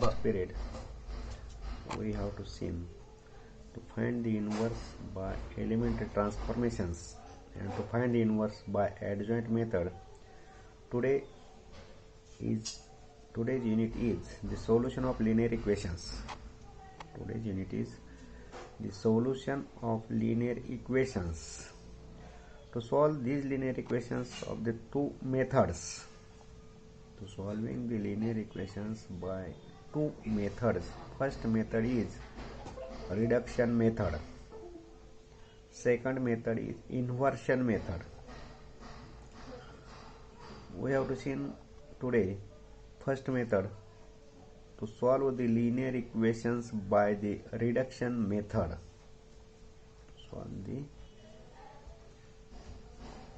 last period we have to see to find the inverse by elementary transformations and to find the inverse by adjoint method. Today's unit is the solution of linear equations. Today's unit is the solution of linear equations. To solve these linear equations of the two methods, to solving the linear equations by two methods. First method is reduction method. Second method is inversion method. We have to see today first method to solve the linear equations by the reduction method. Solve the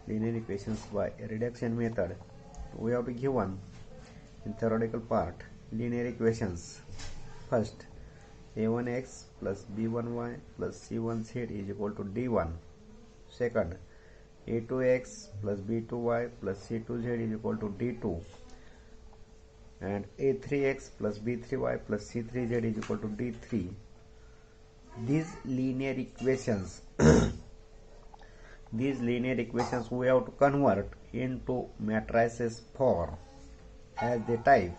linear equations by reduction method. We have to give one in theoretical part linear equations. First, a1x plus b1y plus c1z is equal to d1. Second, a2x plus b2y plus c2z is equal to d2. And a3x plus b3y plus c3z is equal to d3. These linear equations we have to convert into matrices form. As the type,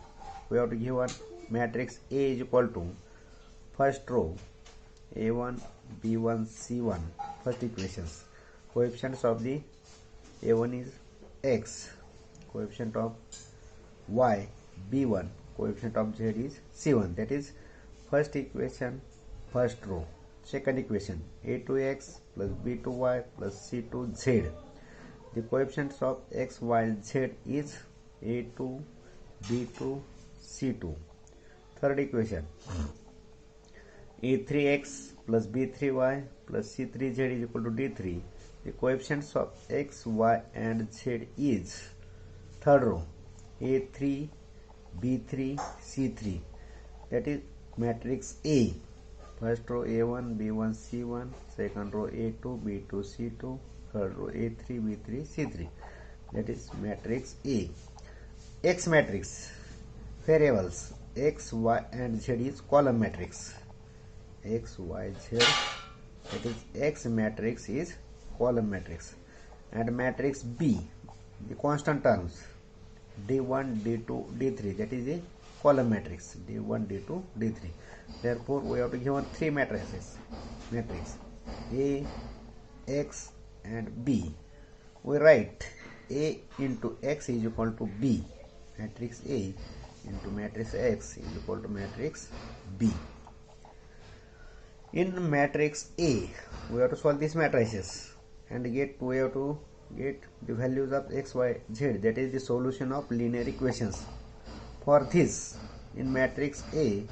we have to give one matrix A is equal to first row a1 b1 c1, first equations. Coefficients of the a1 is x, coefficient of y b1, coefficient of z is c1. That is first equation, first row. Second equation a2x plus b2y plus c2z. The coefficients of x, y, z is a2, b2, c2. Third equation a3x plus b3y plus c3z is equal to d3. The coefficients of x, y and z is third row a3, b3, c3. That is matrix A. First row a1, b1, c1. Second row a2, b2, c2. Third row a3, b3, c3. That is matrix A. X matrix variables x, y and z is column matrix. X, y, z, that is X matrix is column matrix. And matrix B, the constant terms d1, d2, d3, that is a column matrix d1, d2, d3. Therefore we have to give three matrices, matrix A, X and B. We write A into X is equal to B. Matrix A into matrix X is equal to matrix B. In matrix A, we have to solve these matrices and we have to get the values of x, y, z. That is the solution of linear equations. For this, in matrix A,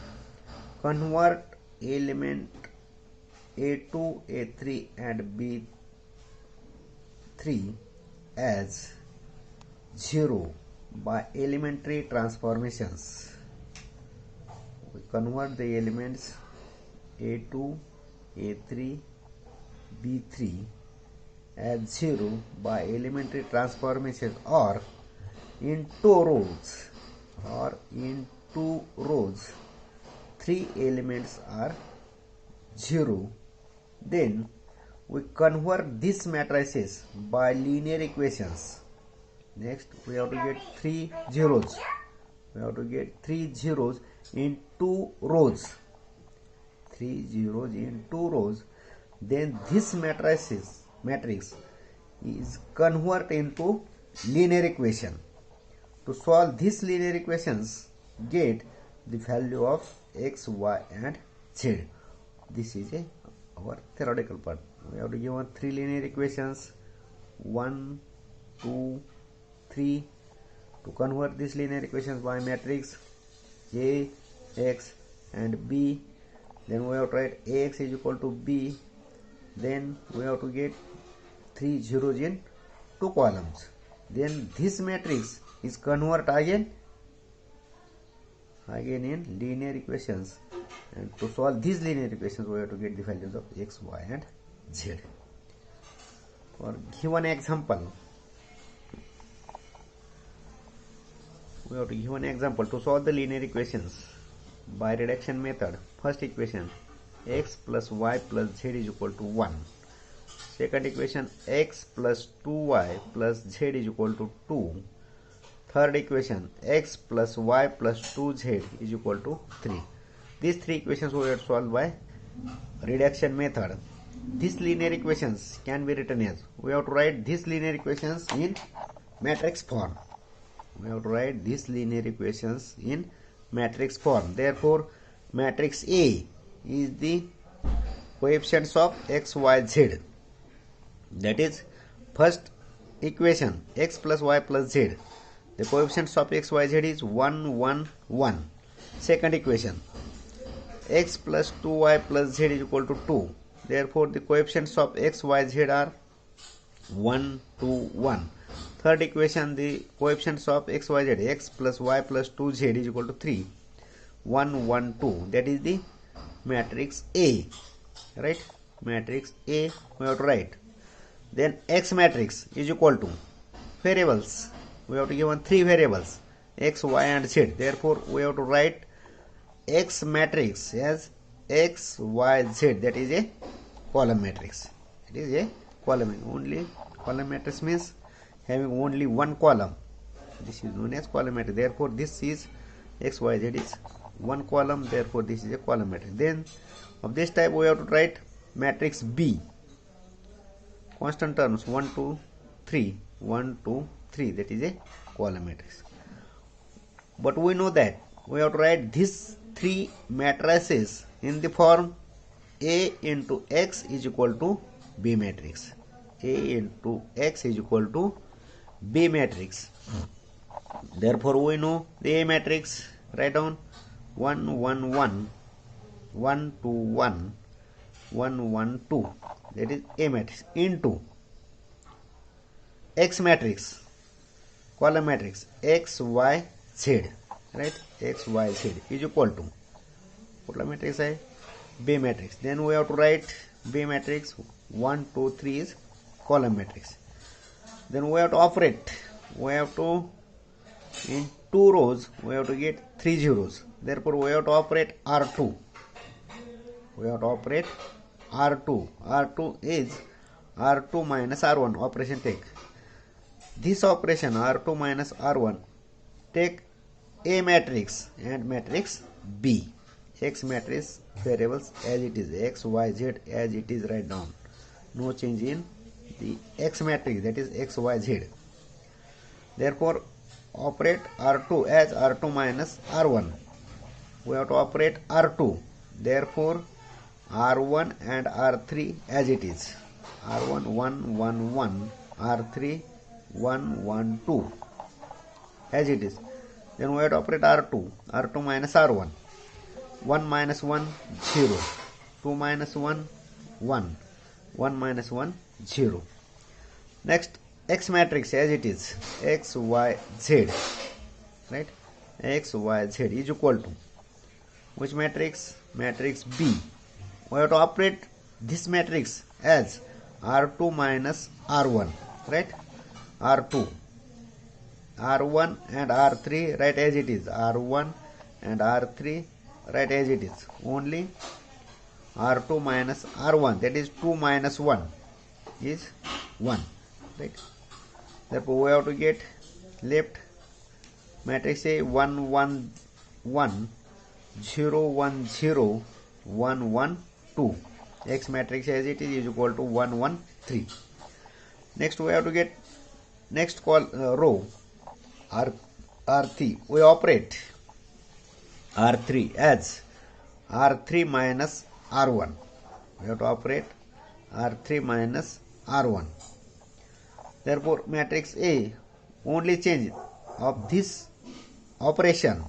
convert element A2, A3 and B3 as 0 by elementary transformations. We convert the elements A2, A3, B3 as 0 by elementary transformations, or in two rows, three elements are 0. Then we convert these matrices by linear equations. Next we have to get three zeros. We have to get three zeros in two rows. 3 zeros in two rows. Then this matrix is convert into linear equation. To solve these linear equations, get the value of x, y and z. This is our theoretical part. We have to give three linear equations 1, 2, 3. To convert these linear equations by matrix A, X and B, then we have to write Ax is equal to B. Then we have to get three zeros in two columns. Then this matrix is convert again in linear equations, and to solve these linear equations we have to get the values of x, y and z. For given example, we have to give an example to solve the linear equations. by reduction method. First equation, x plus y plus z is equal to 1. Second equation, x plus 2y plus z is equal to 2. Third equation, x plus y plus 2z is equal to 3. These three equations we have solved by reduction method. These linear equations can be written as, we have to write these linear equations in matrix form. We have to write these linear equations in matrix form. Therefore, matrix A is the coefficients of x, y, z. That is, first equation, x plus y plus z. The coefficients of x, y, z is 1, 1, 1. Second equation, x plus 2y plus z is equal to 2. Therefore, the coefficients of x, y, z are 1, 2, 1. Third equation, the coefficients of x, y, z, x plus y plus 2z is equal to 3. 1, 1, 2. That is the matrix A. Right? Matrix A we have to write. Then X matrix is equal to variables. We have to give three variables, x, y, and z. Therefore, we have to write X matrix as x, y, z. That is a column matrix. It is a column. Only column matrix means having only one column. This is known as column matrix. Therefore, this is x, y, z is one column. Therefore, this is a column matrix. Then, of this type, we have to write matrix B. Constant terms 1, 2, 3. 1, 2, 3. That is a column matrix. But we know that we have to write these three matrices in the form A into X is equal to B matrix. A into X is equal to B matrix. Therefore, we know the A matrix. Write down 1, 1, 1, 1, 2, 1, 1, 1, 2. That is A matrix into X matrix, column matrix, x, y, z. Right? X, y, z is equal to column matrix है B matrix. Then we have to write B matrix 1, 2, 3 is column matrix. Then we have to operate. We have to, in two rows, we have to get 3 zeros. Therefore, we have to operate R2. We have to operate R2. R2 is R2 minus R1. Operation take. This operation R2 minus R1 take A matrix and matrix B. X matrix variables as it is, x, y, z as it is, write down. No change in the X matrix, that is x, y, z. Therefore, operate R2 as R2 minus R1. We have to operate R2. Therefore, R1 and R3 as it is. R1 1, 1, 1. R3 1, 1, 2 as it is. Then we have to operate R2. R2 minus R1. 1 minus 1, 0. 2 minus 1, 1. 1 minus 1, 0. Next, X matrix as it is. X, Y, Z. Right? X, Y, Z is equal to which matrix? Matrix B. We have to operate this matrix as R2 minus R1. Right? R2. R1 and R3 write as it is. R1 and R3 write as it is. Only R2 minus R1, that is 2 minus 1 is 1. Right? Therefore, we have to get left matrix A 1, 1, 1, 0, 1, 0, 1, 1, 2. X matrix as it is equal to 1, 1, 3. Next, we have to get next row R3. We operate R3 as R3 minus R1. We have to operate R3 minus R1. Therefore, matrix A, only change of this operation,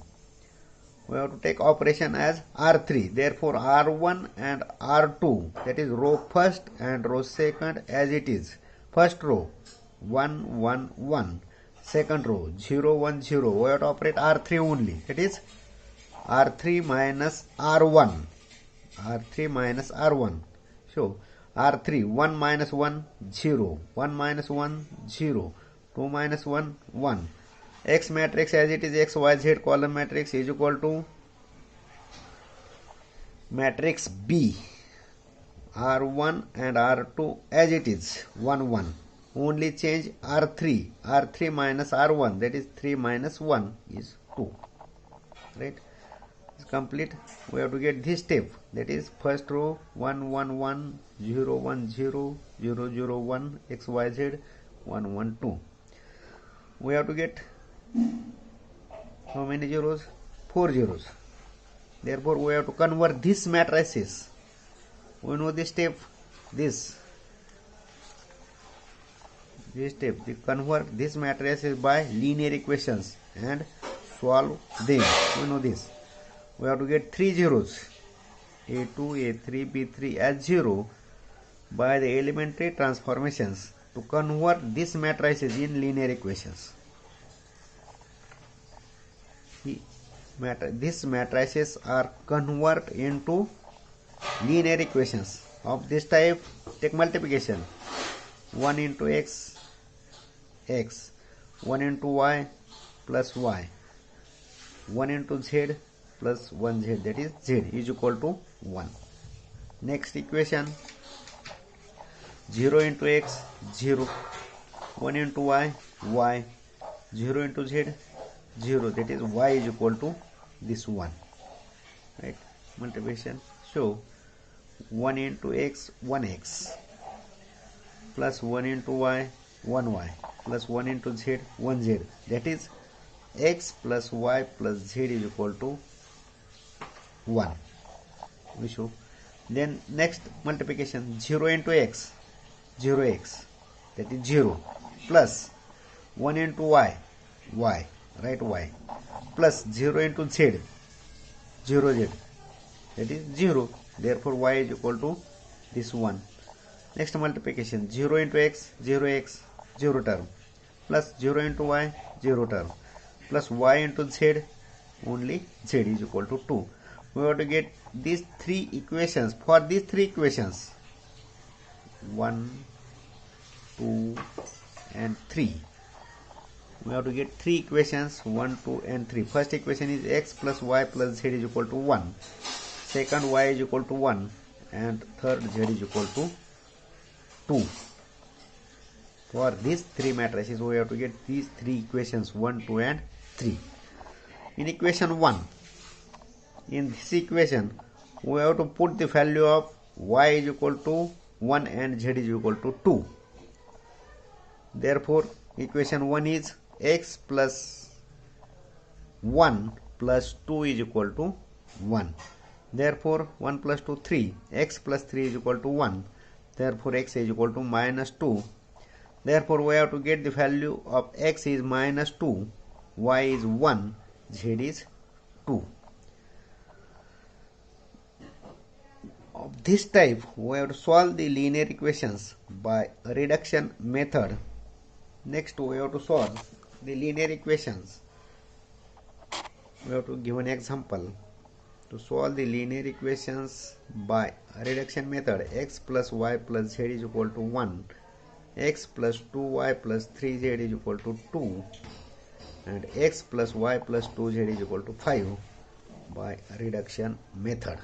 we have to take operation as R3. Therefore, R1 and R2, that is row first and row second as it is. First row 1, 1, 1. Second row 0, 1, 0. We have to operate R3 only. That is R3 minus R1. R3 minus R1. So, R3 1 minus 1, 0. 1 minus 1, 0. 2 minus 1, 1. X matrix as it is, X, Y, Z column matrix is equal to matrix B, R1 and R2 as it is, 1 1. Only change R3 minus R1, that is 3 minus 1 is 2. Right? It's complete. We have to get this step, that is first row 1 1 1 0 1 0 0 0 1 XYZ 1 1 2. We have to get how many zeros? 4 zeros. Therefore, we have to convert these matrices. We know this step, this step, we convert these matrices by linear equations and solve them. We know this. We have to get 3 zeros, A2, A3, B3 as 0 by the elementary transformations to convert these matrices in linear equations. These matrices are converted into linear equations of this type. Take multiplication, 1 into x, x, 1 into y plus y, 1 into z plus 1z, that is z is equal to 1. Next equation, 0 into x, 0, 1 into y, y, 0 into z, 0, that is y is equal to this 1. Right? Multiplication. So 1 into x, 1x, plus 1 into y, 1y, plus 1 into z, 1z, that is x plus y plus z is equal to 1. We show. Then next multiplication, 0 into x, 0x, that is 0, plus 1 into y, y, right, y, plus 0 into z, 0z, that is 0. Therefore, y is equal to this 1. Next multiplication, 0 into x, 0x, 0 term, plus 0 into y, 0 term, plus y into z, only z is equal to 2. We have to get these three equations. For these three equations, 1, 2 and 3, we have to get three equations, 1, 2 and 3. First equation is x plus y plus z is equal to 1. Second, y is equal to 1. And third, z is equal to 2. For these three matrices, we have to get these three equations, 1, 2 and 3. In equation 1, in this equation, we have to put the value of y is equal to 1 and z is equal to 2. Therefore, equation 1 is x plus 1 plus 2 is equal to 1. Therefore, 1 plus 2, 3. X plus 3 is equal to 1. Therefore, x is equal to minus 2. Therefore, we have to get the value of x is minus 2, y is 1, z is 2. Of this type, we have to solve the linear equations by a reduction method. Next, we have to solve the linear equations. We have to give an example. To solve the linear equations by a reduction method, x plus y plus z is equal to 1, x plus 2y plus 3z is equal to 2, and x plus y plus 2z is equal to 5 by a reduction method.